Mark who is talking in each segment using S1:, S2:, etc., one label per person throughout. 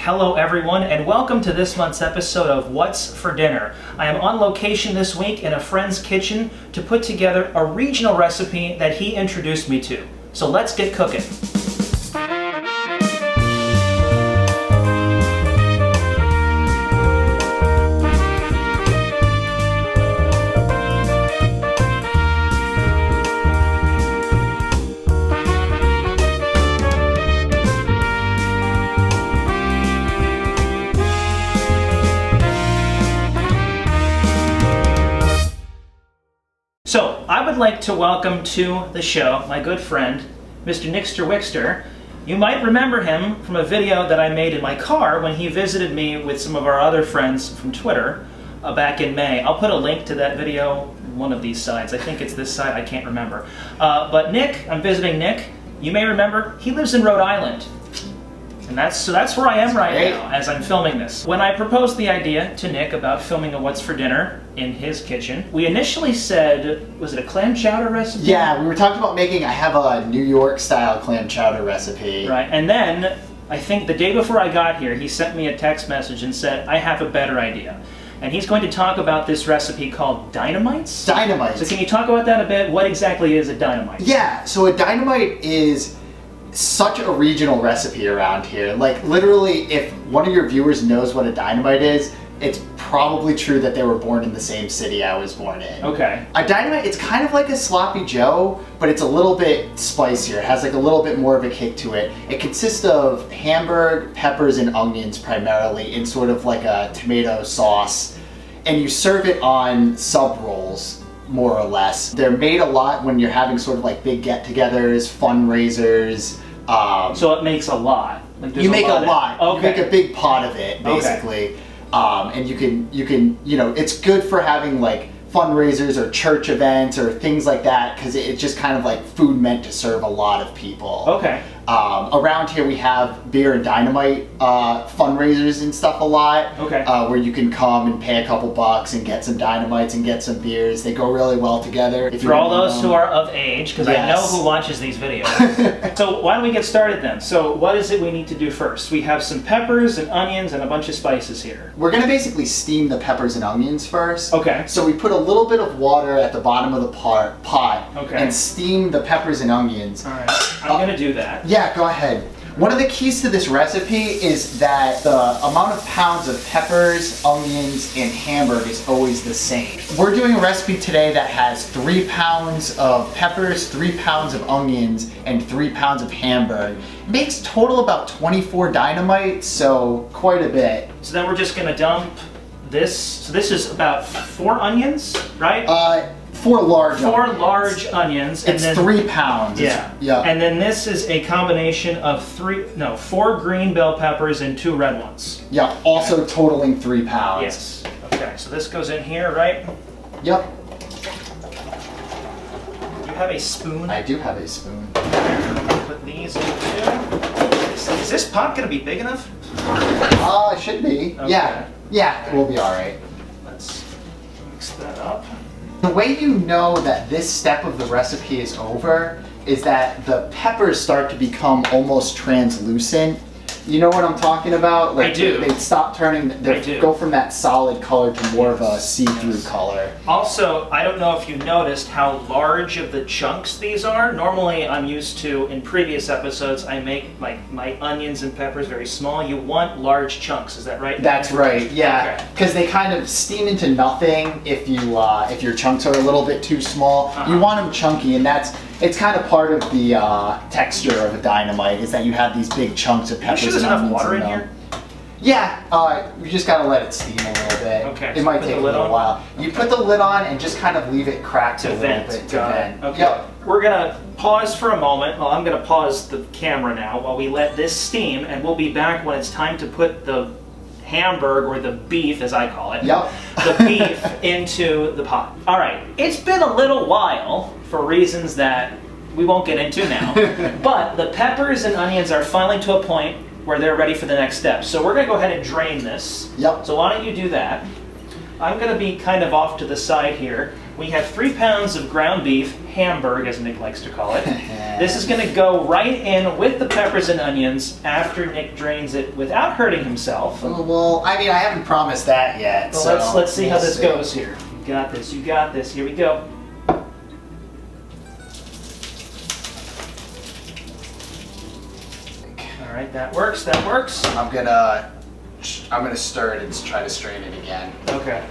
S1: Hello everyone, and welcome to this month's episode of What's for Dinner. I am on location this week in a friend's kitchen to put together a regional recipe that he introduced me to. So let's get cooking. So, I would like to welcome to the show my good friend, Mr. Nickster Wixter. You might remember him from a video that I made in my car when he visited me with some of our other friends from Twitter back in May. I'll put a link to that video on one of these sides. I think it's this side, I can't remember. But Nick, I'm visiting Nick. You may remember, he lives in Rhode Island. And that's where I am right now as I'm filming this. When I proposed the idea to Nick about filming a What's for Dinner in his kitchen, we initially said, was it a clam chowder recipe?
S2: Yeah, we were talking about I have a New York style clam chowder recipe.
S1: Right, and then I think the day before I got here, he sent me a text message and said, I have a better idea. And he's going to talk about this recipe called Dynamites?
S2: Dynamites.
S1: So can you talk about that a bit? What exactly is a Dynamite?
S2: Yeah, so a Dynamite is such a regional recipe around here. Like literally, if one of your viewers knows what a Dynamite is, it's probably true that they were born in the same city I was born in.
S1: Okay.
S2: A Dynamite, it's kind of like a sloppy Joe, but it's a little bit spicier. It has like a little bit more of a kick to it. It consists of Hamburg, peppers, and onions primarily in sort of like a tomato sauce. And you serve it on sub rolls, more or less. They're made a lot when you're having sort of like big get-togethers, fundraisers.
S1: So it makes a lot. Like
S2: You make a lot.
S1: Okay.
S2: You make a big pot of it, basically.
S1: Okay.
S2: And you can, it's good for having like fundraisers or church events or things like that because it's just kind of like food meant to serve a lot of people.
S1: Okay.
S2: Around here we have beer and dynamite fundraisers and stuff a lot.
S1: Okay.
S2: Where you can come and pay a couple bucks and get some dynamites and get some beers. They go really well together.
S1: For all those who are of age, because I know who watches these videos. So why don't we get started then? So what is it we need to do first? We have some peppers and onions and a bunch of spices here.
S2: We're gonna basically steam the peppers and onions first.
S1: Okay.
S2: So we put a little bit of water at the bottom of the pot and steam the peppers and onions.
S1: All right, I'm gonna do that.
S2: Yeah, go ahead. One of the keys to this recipe is that the amount of pounds of peppers, onions, and Hamburg is always the same. We're doing a recipe today that has 3 pounds of peppers, 3 pounds of onions, and 3 pounds of Hamburg. It makes total about 24 Dynamites, so quite a bit.
S1: So then we're just gonna dump this. So this is about 4 onions, right?
S2: 4 large
S1: onions.
S2: It's
S1: and then
S2: 3 pounds.
S1: Yeah. And then this is a combination of 4 green bell peppers and 2 red ones.
S2: Yeah, also totaling 3 pounds.
S1: Yes. Okay, so this goes in here, right?
S2: Yep.
S1: Do you have a spoon?
S2: I do have a spoon.
S1: Put these in too. Is this pot gonna be big enough?
S2: It should be.
S1: Okay.
S2: Yeah, it will be alright.
S1: Let's mix that up.
S2: The way you know that this step of the recipe is over is that the peppers start to become almost translucent. You know what I'm talking about? Like
S1: I do.
S2: They stop turning, they go from that solid color to more of a see-through color.
S1: Also, I don't know if you noticed how large of the chunks these are. Normally, I'm used to, in previous episodes, I make my onions and peppers very small. You want large chunks, is that right?
S2: That's right, yeah.
S1: Okay.
S2: Because they kind of steam into nothing if your chunks are a little bit too small. You want them chunky, and it's kind of part of the texture of a Dynamite is that you have these big chunks of peppers.
S1: There's enough water in here?
S2: Yeah, you just gotta let it steam a little bit.
S1: Okay.
S2: It might take a little while. You put the lid on and just kind of leave it cracked a little bit to vent.
S1: Okay.
S2: Yep.
S1: We're gonna pause for a moment. Well, I'm gonna pause the camera now while we let this steam, and we'll be back when it's time to put the Hamburg, or the beef as I call it, the beef into the pot. All right, it's been a little while for reasons that we won't get into now, but the peppers and onions are finally to a point where they're ready for the next step. So we're gonna go ahead and drain this.
S2: Yep.
S1: So why don't you do that? I'm gonna be kind of off to the side here. we have 3 pounds of ground beef, Hamburg, as Nick likes to call it. This is going to go right in with the peppers and onions after Nick drains it without hurting himself.
S2: Well, I mean, I haven't promised that yet.
S1: Well,
S2: so
S1: let's see how this
S2: see.
S1: goes here. You got this, you got this. Here we go. All right, that works, that works.
S2: I'm gonna stir it and try to strain it again.
S1: Okay.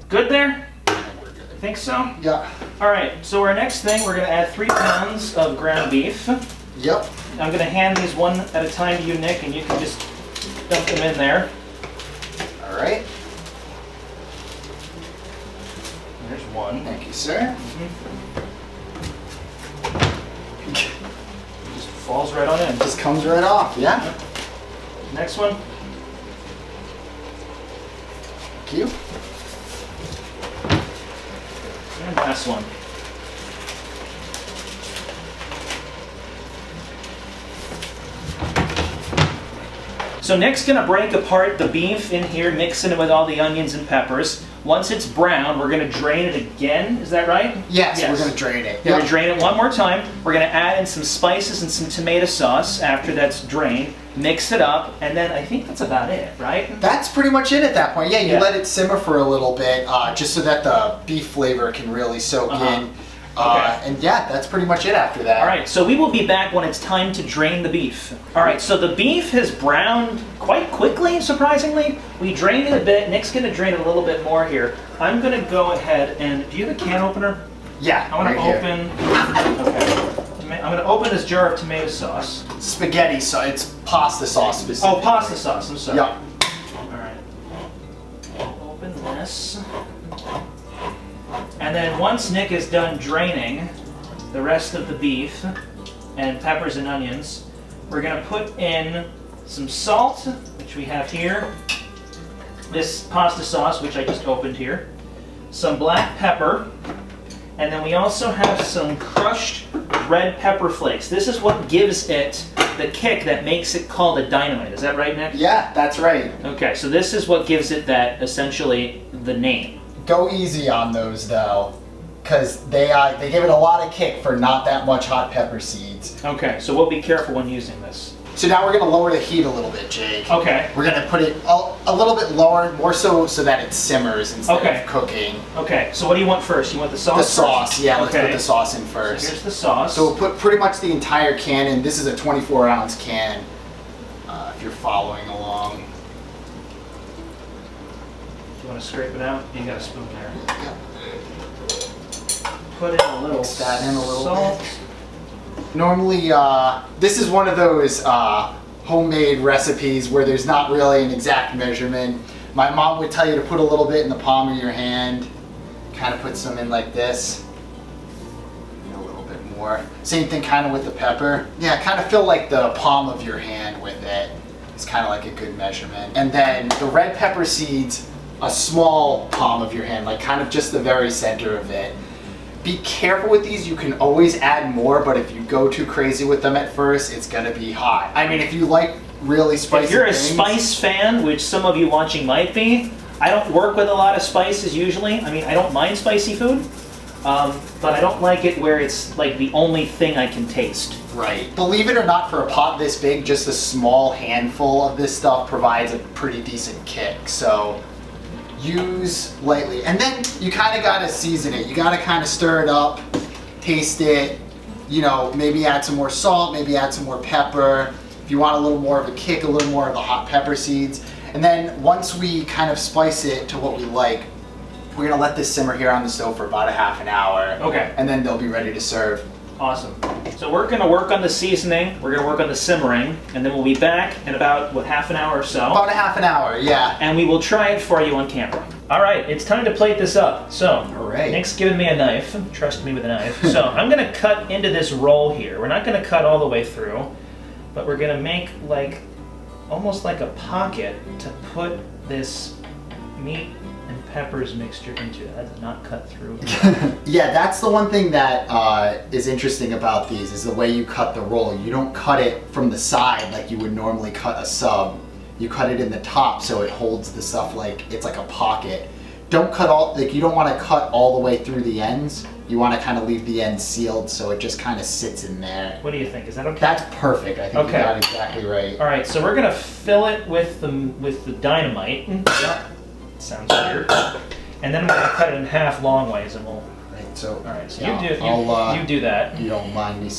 S1: Good there? Think so?
S2: Yeah.
S1: All right, so our next thing, we're gonna add 3 pounds of ground beef.
S2: Yep.
S1: I'm gonna hand these one at a time to you, Nick, and you can just dump them in there.
S2: All right.
S1: There's one.
S2: Thank you, sir.
S1: Just falls right on in.
S2: Just comes right off, yeah.
S1: Next one.
S2: Thank you.
S1: And last one. So Nick's gonna break apart the beef in here, mixing it with all the onions and peppers. Once it's brown, we're gonna drain it again. Is that right?
S2: Yes, we're gonna drain it.
S1: We're gonna drain it one more time. We're gonna add in some spices and some tomato sauce after that's drained. Mix it up, and then I think that's about it, right?
S2: That's pretty much it at that point. Yeah, you
S1: Yeah.
S2: let it simmer for a little bit, just so that the beef flavor can really soak in.
S1: Okay.
S2: And yeah, that's pretty much it after that.
S1: All right, so we will be back when it's time to drain the beef. All right, so the beef has browned quite quickly, surprisingly. We drained it a bit. Nick's gonna drain it a little bit more here. I'm gonna go ahead and, do you have a can opener?
S2: Yeah,
S1: I wanna
S2: right here.
S1: open, okay. I'm gonna open this jar of tomato sauce.
S2: Spaghetti sauce. It's pasta sauce specifically.
S1: Oh, pasta sauce, I'm sorry.
S2: Yeah.
S1: All right, open this. And then once Nick is done draining the rest of the beef and peppers and onions, we're gonna put in some salt, which we have here, this pasta sauce, which I just opened here, some black pepper, and then we also have some crushed red pepper flakes. This is what gives it the kick that makes it called a dynamite. Is that right, Nick?
S2: Yeah, that's right.
S1: Okay, so this is what gives it that, essentially, the name.
S2: Go easy on those though, because they give it a lot of kick for not that much hot pepper seeds.
S1: Okay, so we'll be careful when using this.
S2: So now we're gonna lower the heat a little bit, Jake.
S1: Okay.
S2: We're gonna put it a little bit lower, more so that it simmers instead
S1: Okay.
S2: of cooking.
S1: Okay, so what do you want first? You want the sauce
S2: The
S1: first?
S2: sauce, yeah, let's
S1: Okay.
S2: put the sauce in
S1: So
S2: first.
S1: here's the sauce.
S2: So we'll put pretty much the entire can in. This is a 24-ounce can, if you're following along.
S1: Do you want to scrape it out? You got a spoon there.
S2: Yep.
S1: Put in a little
S2: Mix that in a little
S1: salt.
S2: bit. Normally, this is one of those homemade recipes where there's not really an exact measurement. My mom would tell you to put a little bit in the palm of your hand, kind of put some in like this, and a little bit more. Same thing kind of with the pepper. Yeah, kind of fill like the palm of your hand with it. It's kind of like a good measurement. And then the red pepper seeds, a small palm of your hand, like kind of just the very center of it. Be careful with these, you can always add more, but if you go too crazy with them at first, it's gonna be hot. I mean, if you like really spicy
S1: If you're a
S2: things,
S1: spice fan, which some of you watching might be, I don't work with a lot of spices usually. I mean, I don't mind spicy food, but I don't like it where it's like the only thing I can taste.
S2: right. Believe it or not, for a pot this big, just a small handful of this stuff provides a pretty decent kick, so use lightly. And then you kind of got to season it. You got to kind of stir it up, taste it, you know, maybe add some more salt, maybe add some more pepper. If you want a little more of a kick, a little more of the hot pepper seeds. And then once we kind of spice it to what we like, we're gonna let this simmer here on the stove for about a half an hour.
S1: Okay.
S2: And then they'll be ready to serve.
S1: Awesome. So we're going to work on the seasoning, we're going to work on the simmering, and then we'll be back in about, what, half an hour or so?
S2: About a half an hour, yeah.
S1: And we will try it for you on camera. All right, it's time to plate this up. So,
S2: right.
S1: Nick's given me a knife. Trust me with a knife. So I'm going to cut into this roll here. We're not going to cut all the way through, but we're going to make like, almost like a pocket to put this meat and peppers mixture into. That does not cut through.
S2: Yeah, that's the one thing that is interesting about these, is the way you cut the roll. You don't cut it from the side like you would normally cut a sub. you cut it in the top so it holds the stuff like it's like a pocket. Don't cut all, like you don't want to cut all the way through the ends. You want to kind of leave the ends sealed so it just kind of sits in there.
S1: What do you think? Is that okay?
S2: That's perfect. I think you got exactly right.
S1: All right, so we're gonna fill it with the dynamite. Yeah. Sounds weird. And then we're gonna cut it in half long ways, and we'll.
S2: Right. So.
S1: All right. So
S2: yeah,
S1: you do that.
S2: You don't mind me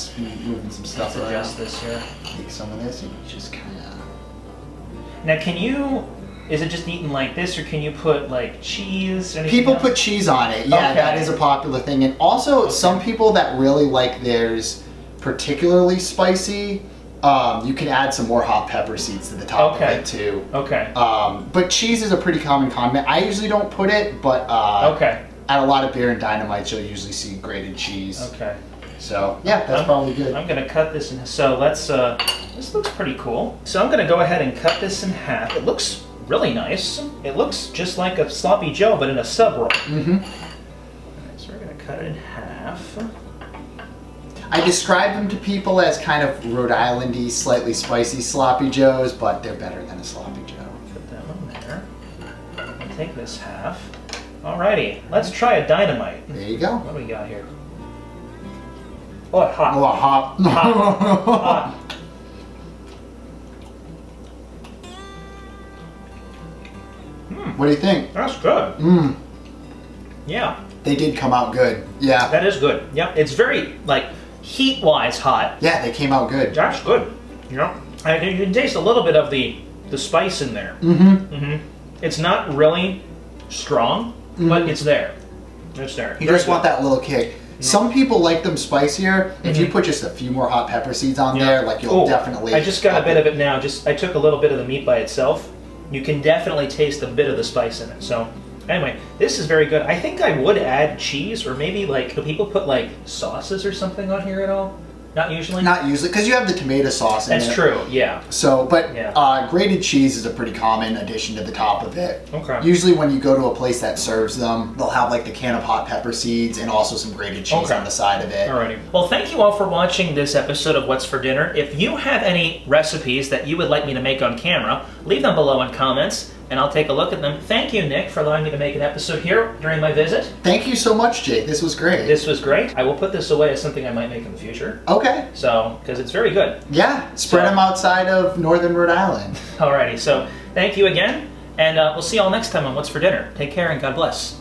S2: moving some stuff around.
S1: Adjust this here.
S2: Take some of this and just kind of.
S1: Now, can you? Is it just eaten like this, or can you put like cheese?
S2: People put cheese on it. Yeah, that is a popular thing. And also, some people that really like theirs particularly spicy, you can add some more hot pepper seeds to the top of it too.
S1: Okay.
S2: But cheese is a pretty common condiment. I usually don't put it, but at a lot of beer and Dynamites, you'll usually see grated cheese.
S1: Okay.
S2: So yeah, that's probably good.
S1: I'm gonna cut this in. So let's. This looks pretty cool. So I'm gonna go ahead and cut this in half. It looks really nice. It looks just like a sloppy Joe, but in a sub roll.
S2: Mm-hmm.
S1: All right, so we're gonna cut it in half.
S2: I describe them to people as kind of Rhode Island-y, slightly spicy sloppy joes, but they're better than a sloppy joe.
S1: Put that one there. I'll take this half. Alrighty, let's try a dynamite.
S2: There you go.
S1: What do we got here? Oh, hot.
S2: Oh, hot.
S1: Hot. Hot.
S2: What do you think?
S1: That's good.
S2: Mmm.
S1: Yeah.
S2: They did come out good. Yeah.
S1: That is good. Yep. It's very, like, heat-wise hot.
S2: Yeah, they came out good.
S1: That's good. Yeah. And you can taste a little bit of the spice in there.
S2: Mm-hmm.
S1: Mm-hmm. It's not really strong, but it's there. It's there.
S2: You just want that little kick. Some people like them spicier. If you put just a few more hot pepper seeds on there, like you'll definitely...
S1: I just got a bit of it now. I took a little bit of the meat by itself. You can definitely taste a bit of the spice in it. So anyway, this is very good. I think I would add cheese, or maybe like, do people put like sauces or something on here at all? Not usually?
S2: Not usually, because you have the tomato sauce in it.
S1: That's true, yeah.
S2: So, but grated cheese is a pretty common addition to the top of it.
S1: Okay.
S2: Usually when you go to a place that serves them, they'll have like the can of hot pepper seeds and also some grated cheese on the side of it.
S1: Alrighty. Well, thank you all for watching this episode of What's for Dinner. If you have any recipes that you would like me to make on camera, leave them below in comments, and I'll take a look at them. Thank you, Nick, for allowing me to make an episode here during my visit.
S2: Thank you so much, Jake. This was great.
S1: This was great. I will put this away as something I might make in the future.
S2: Okay.
S1: So, because it's very good.
S2: Yeah, spread them outside of northern Rhode Island.
S1: Alrighty, so thank you again, and we'll see you all next time on What's for Dinner. Take care and God bless.